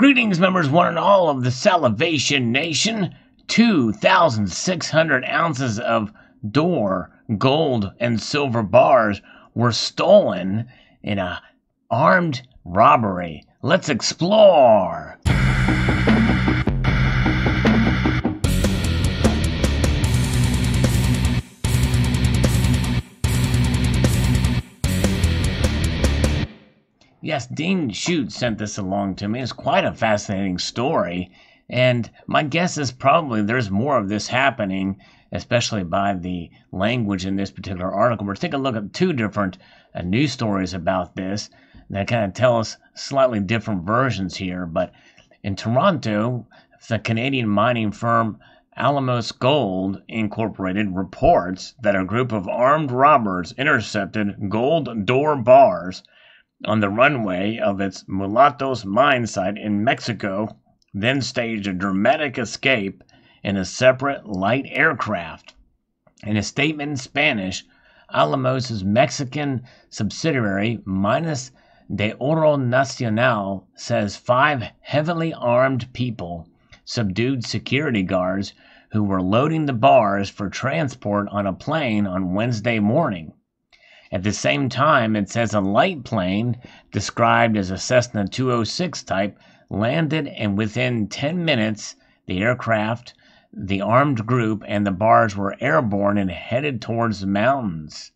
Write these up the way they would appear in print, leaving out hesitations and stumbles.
Greetings, members one and all of the Salivation Nation. 2,600 ounces of Door gold and silver bars were stolen in a armed robbery. Let's explore. Yes, Dean Shute sent this along to me. It's quite a fascinating story, and my guess is probably there's more of this happening, especially by the language in this particular article. We're taking a look at two different news stories about this that kind of tell us slightly different versions here. But in Toronto, the Canadian mining firm Alamos Gold Incorporated reports that a group of armed robbers intercepted gold door bars on the runway of its Mulatos mine site in Mexico, then staged a dramatic escape in a separate light aircraft. In a statement in Spanish, Alamos' Mexican subsidiary, Minas de Oro Nacional, says 5 heavily armed people subdued security guards who were loading the bars for transport on a plane on Wednesday morning. At the same time, it says a light plane, described as a Cessna 206 type, landed, and within 10 minutes, the aircraft, the armed group, and the bars were airborne and headed towards the mountains.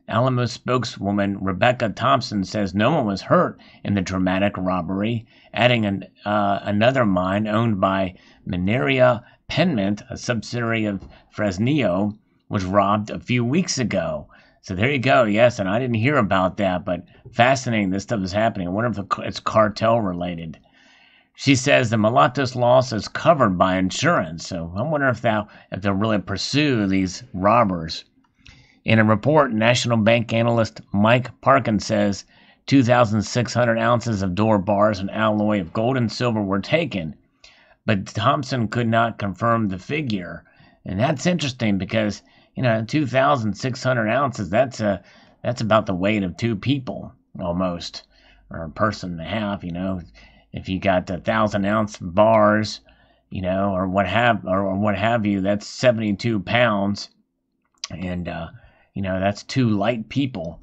Alamos spokeswoman Rebecca Thompson says no one was hurt in the dramatic robbery, adding another mine owned by Mineria Penmont, a subsidiary of Fresnillo, was robbed a few weeks ago. So there you go, yes, and I didn't hear about that, but fascinating this stuff is happening. I wonder if it's cartel related. She says the Mulatos loss is covered by insurance, so I wonder if they'll really pursue these robbers. In a report, National Bank analyst Mike Parkin says 2,600 ounces of door bars and alloy of gold and silver were taken, but Thompson could not confirm the figure. And that's interesting because 2,600 ounces, that's about the weight of 2 people, almost, or a person and a half, If you got 1,000-ounce bars, or what have you, that's 72 pounds, and, that's 2 light people.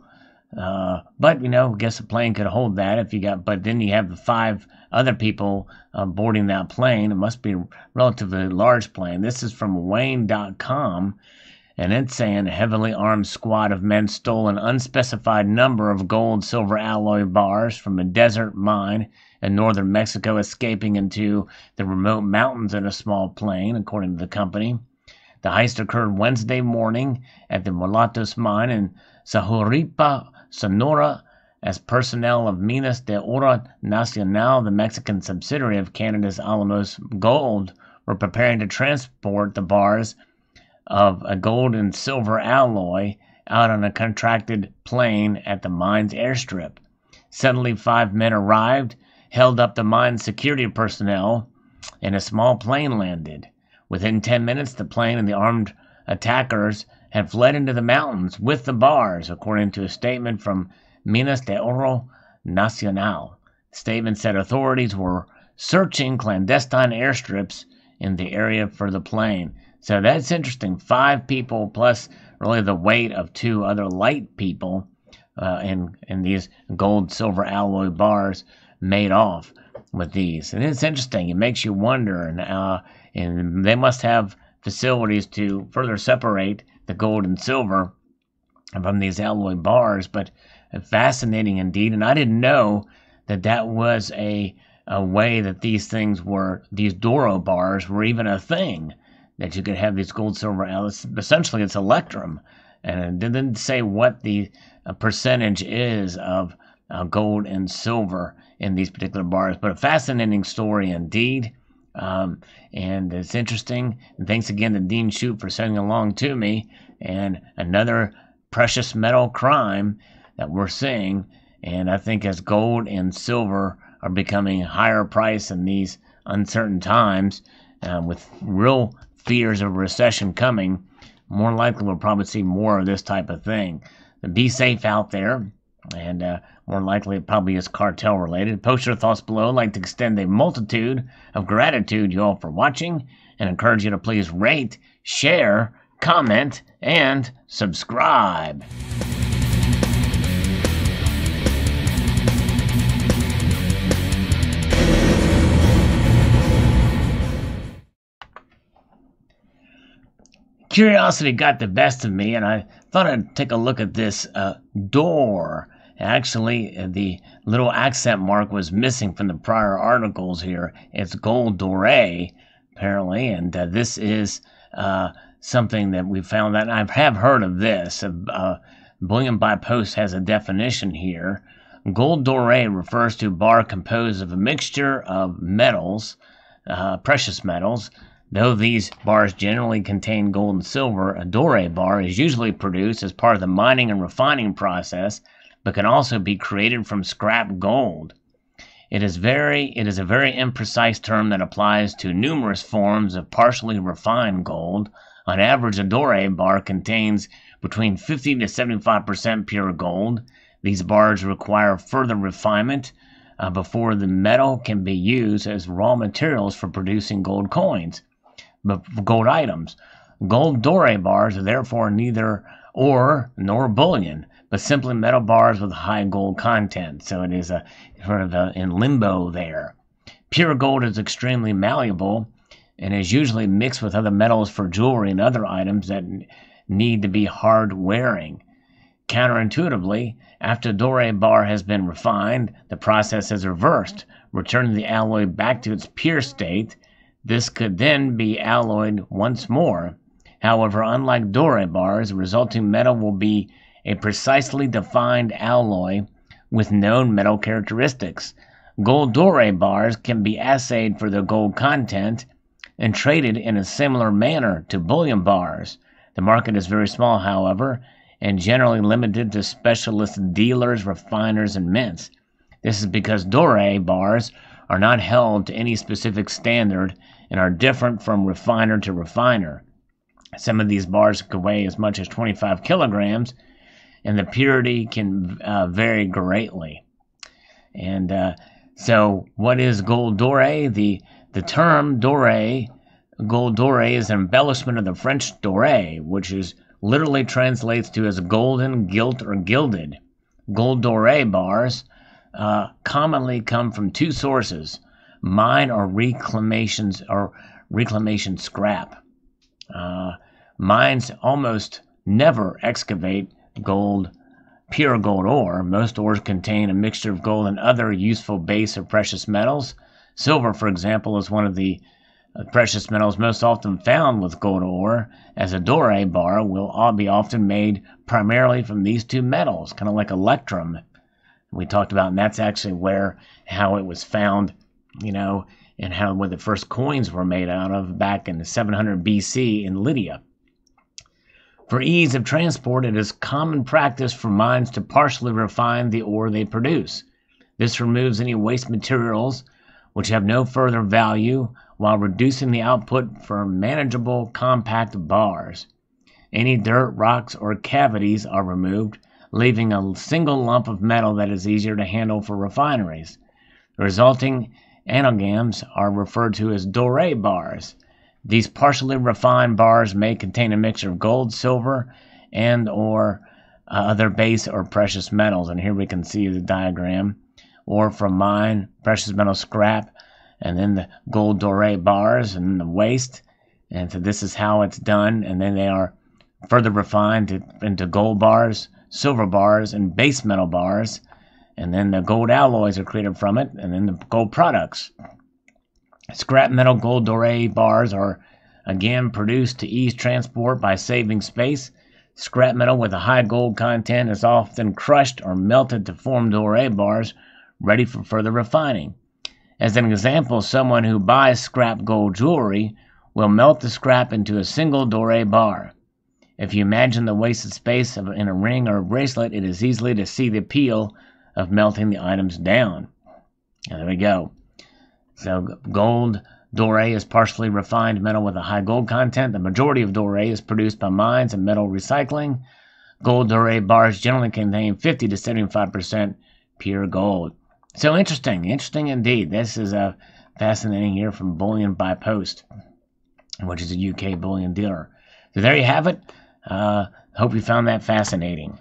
But, I guess a plane could hold that but then you have the 5 other people boarding that plane. It must be a relatively large plane. This is from Wayne.com. And it's saying a heavily armed squad of men stole an unspecified number of gold-silver alloy bars from a desert mine in northern Mexico, escaping into the remote mountains in a small plane, according to the company. The heist occurred Wednesday morning at the Mulatos mine in Sahuripa, Sonora, as personnel of Minas de Oro Nacional, the Mexican subsidiary of Canada's Alamos Gold, were preparing to transport the bars of a gold and silver alloy out on a contracted plane at the mine's airstrip. Suddenly, 5 men arrived, held up the mine's security personnel, and a small plane landed. Within 10 minutes, the plane and the armed attackers had fled into the mountains with the bars, according to a statement from Minas de Oro Nacional. The statement said authorities were searching clandestine airstrips in the area for the plane. So that's interesting. 5 people plus really the weight of 2 other light people in these gold silver alloy bars made off with these. And it's interesting. It makes you wonder. And they must have facilities to further separate the gold and silver from these alloy bars. But fascinating indeed. And I didn't know that was a way that these Doro bars were even a thing. That you could have these gold, silver, essentially it's electrum. And it didn't say what the percentage is of gold and silver in these particular bars. But a fascinating story indeed. And it's interesting. And thanks again to Dean Shute for sending along to me. And another precious metal crime that we're seeing. And I think as gold and silver are becoming higher price in these uncertain times, with real fears of recession coming, more likely we'll probably see more of this type of thing. Be safe out there. And more likely it probably is cartel related. Post your thoughts below. I'd like to extend a multitude of gratitude to you all for watching and encourage you to please rate, share, comment, and subscribe. Curiosity got the best of me, and I thought I'd take a look at this door. Actually, the little accent mark was missing from the prior articles here. It's gold doré, apparently, and this is something that we found that I have heard of this. Bullion by Post has a definition here. Gold doré refers to a bar composed of a mixture of metals, precious metals. Though these bars generally contain gold and silver, a doré bar is usually produced as part of the mining and refining process, but can also be created from scrap gold. It is a very imprecise term that applies to numerous forms of partially refined gold. On average, a doré bar contains between 50 to 75% pure gold. These bars require further refinement before the metal can be used as raw materials for producing gold coins. But for gold items, gold doré bars are therefore neither ore nor bullion, but simply metal bars with high gold content. So it is in limbo there. Pure gold is extremely malleable and is usually mixed with other metals for jewelry and other items that need to be hard wearing. Counterintuitively, after a doré bar has been refined, the process is reversed, returning the alloy back to its pure state. This could then be alloyed once more. However, unlike doré bars, the resulting metal will be a precisely defined alloy with known metal characteristics. Gold doré bars can be assayed for their gold content and traded in a similar manner to bullion bars. The market is very small, however, and generally limited to specialist dealers, refiners, and mints. This is because doré bars are not held to any specific standard and are different from refiner to refiner. Some of these bars could weigh as much as 25 kilograms, and the purity can vary greatly. And so what is gold doré? The term doré, gold doré, is an embellishment of the French doré, which is literally translates to as golden, gilt, or gilded. Gold doré bars commonly come from two sources: mine or reclamation scrap. Mines almost never excavate pure gold ore. Most ores contain a mixture of gold and other useful base or precious metals. Silver, for example, is one of the precious metals most often found with gold ore, as a doré bar will be often made primarily from these two metals, kind of like electrum we talked about, and that's actually how it was found, and where the first coins were made out of back in 700 BC in Lydia. For ease of transport, it is common practice for mines to partially refine the ore they produce. This removes any waste materials which have no further value while reducing the output for manageable compact bars. Any dirt, rocks, or cavities are removed, leaving a single lump of metal that is easier to handle for refineries. The resulting amalgams are referred to as doré bars. These partially refined bars may contain a mixture of gold, silver, and or other base or precious metals. And here we can see the diagram. Ore from mine, precious metal scrap, and then the gold doré bars and the waste. And so this is how it's done. And then they are further refined into gold bars, silver bars, and base metal bars. And then the gold alloys are created from it, and then the gold products. Scrap metal gold doré bars are again produced to ease transport by saving space. Scrap metal with a high gold content is often crushed or melted to form doré bars ready for further refining. As an example, someone who buys scrap gold jewelry will melt the scrap into a single doré bar. If you imagine the wasted space in a ring or a bracelet, it is easily to see the appeal of melting the items down. And there we go. So gold doré is partially refined metal with a high gold content. The majority of doré is produced by mines and metal recycling. Gold doré bars generally contain 50 to 75% pure gold. So interesting indeed. This is a fascinating here from Bullion by Post, which is a UK bullion dealer. So there you have it. Hope you found that fascinating.